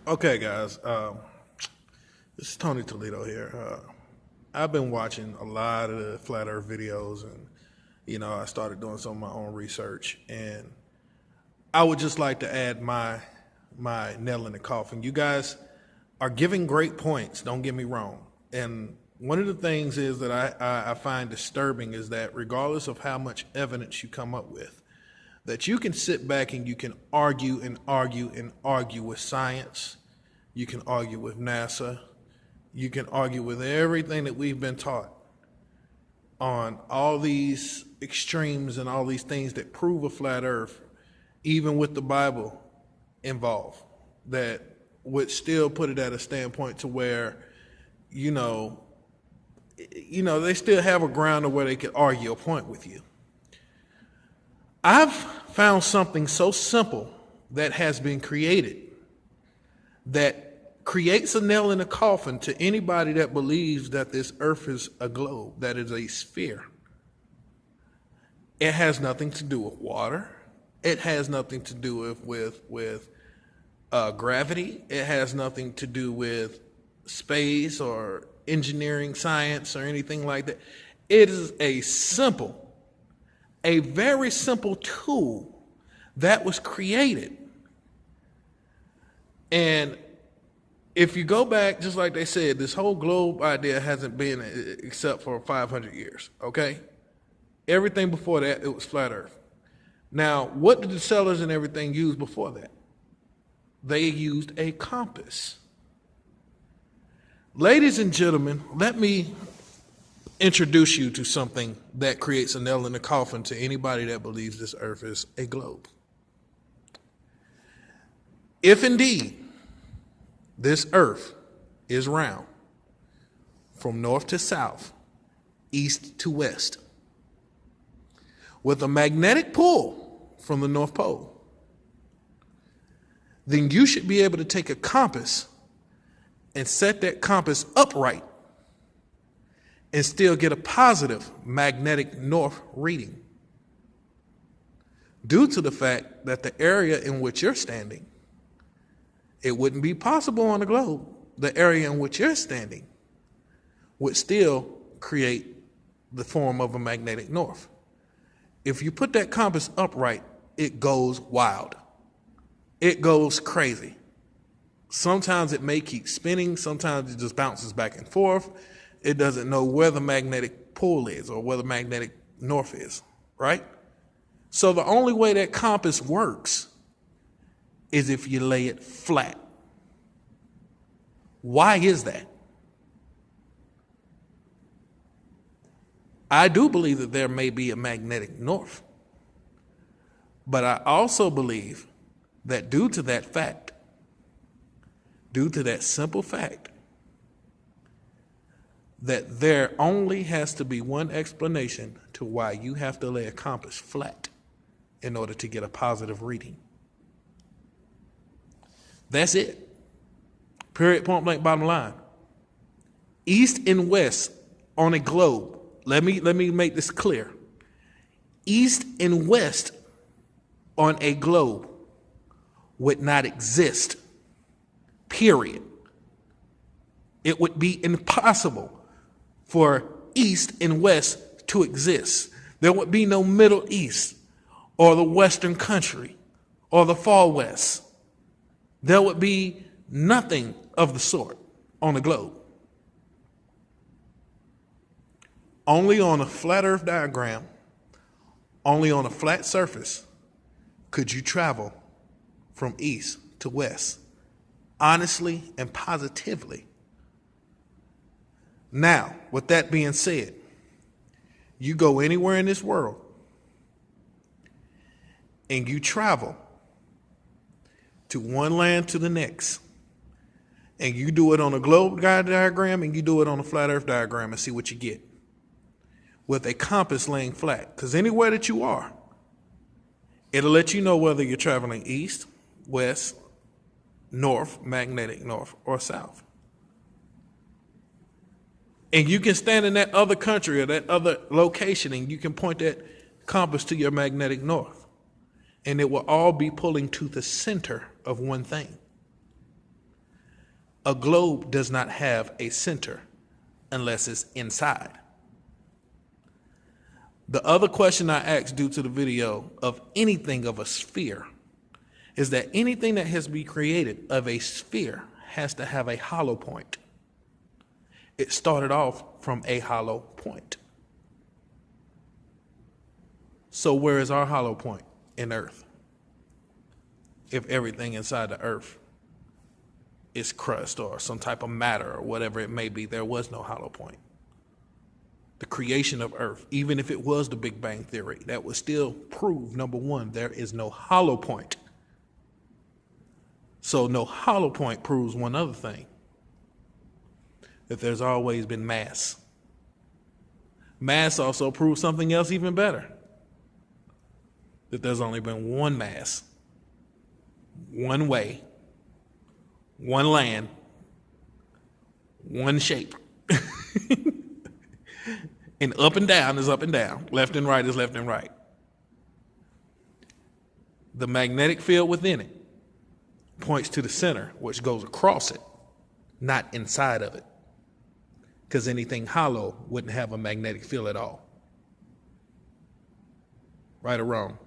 Okay, guys. This is Tony Toledo here. I've been watching a lot of the flat Earth videos, and I started doing some of my own research, and I would just like to add my nail in the coffin. You guys are giving great points. Don't get me wrong. And one of the things is that I find disturbing is that regardless of how much evidence you come up with, that you can sit back and you can argue and argue and argue with science. You can argue with NASA. You can argue with everything that we've been taught on all these extremes and all these things that prove a flat earth, even with the Bible involved, that would still put it at a standpoint to where, they still have a ground of where they could argue a point with you. I've found something so simple that has been created that creates a nail in the coffin to anybody that believes that this earth is a globe, that is a sphere. It has nothing to do with water. It has nothing to do with gravity. It has nothing to do with space or engineering, science, or anything like that. It is a very simple tool that was created. And if you go back, just like they said, this whole globe idea hasn't been except for 500 years, okay? Everything before that, it was flat earth. Now, what did the settlers and everything use before that? They used a compass. Ladies and gentlemen, let me introduce you to something that creates a nail in the coffin to anybody that believes this earth is a globe. If indeed this earth is round, from north to south, east to west, with a magnetic pull from the North Pole, then you should be able to take a compass and set that compass upright and still get a positive magnetic north reading, due to the fact that the area in which you're standing, it wouldn't be possible on the globe. The area in which you're standing would still create the form of a magnetic north. If you put that compass upright, it goes wild. It goes crazy. Sometimes it may keep spinning. Sometimes it just bounces back and forth. It doesn't know where the magnetic pole is or where the magnetic north is, right? So the only way that compass works is if you lay it flat. Why is that? I do believe that there may be a magnetic north, but I also believe that due to that fact, due to that simple fact, that there only has to be one explanation to why you have to lay a compass flat in order to get a positive reading. That's it. Period, point blank, bottom line. East and west on a globe. Let me make this clear. East and west on a globe would not exist. Period. It would be impossible for east and west to exist. There would be no Middle East or the Western country or the Far West. There would be nothing of the sort on the globe. Only on a flat earth diagram, only on a flat surface, could you travel from east to west, honestly and positively. Now, with that being said, you go anywhere in this world and you travel to one land to the next, and you do it on a globe diagram and you do it on a flat earth diagram and see what you get with a compass laying flat. Because anywhere that you are, it'll let you know whether you're traveling east, west, north, magnetic north, or south. And you can stand in that other country or that other location and you can point that compass to your magnetic north. And it will all be pulling to the center of one thing. A globe does not have a center unless it's inside. The other question I asked due to the video of anything of a sphere is that anything that has been created of a sphere has to have a hollow point. It started off from a hollow point. So where is our hollow point in Earth? If everything inside the Earth is crust or some type of matter or whatever it may be, there was no hollow point. The creation of Earth, even if it was the Big Bang Theory, that would still prove, number one, there is no hollow point. So no hollow point proves one other thing, that there's always been mass. Mass also proves something else even better, that there's only been one mass, one way, one land, one shape. And up and down is up and down, left and right is left and right. The magnetic field within it points to the center, which goes across it, not inside of it. Because anything hollow wouldn't have a magnetic field at all. Right or wrong?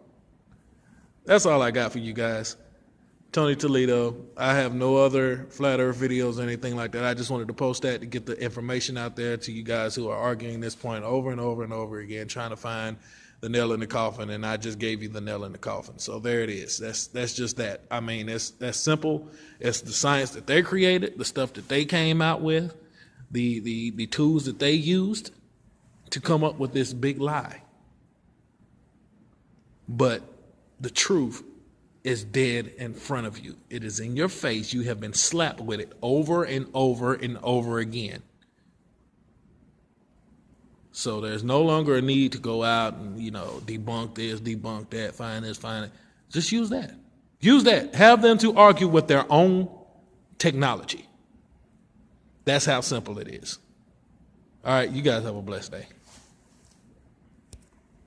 That's all I got for you guys. Tony Toledo. I have no other flat earth videos or anything like that. I just wanted to post that to get the information out there to you guys who are arguing this point over and over and over again, trying to find the nail in the coffin, and I just gave you the nail in the coffin. So there it is. That's just that. I mean, that's simple. It's the science that they created, the stuff that they came out with, the tools that they used to come up with this big lie. But the truth is dead in front of you. It is in your face. You have been slapped with it over and over and over again. So there's no longer a need to go out and, debunk this, debunk that, find this, find it. Just use that. Use that. Have them to argue with their own technology. That's how simple it is. All right, you guys have a blessed day.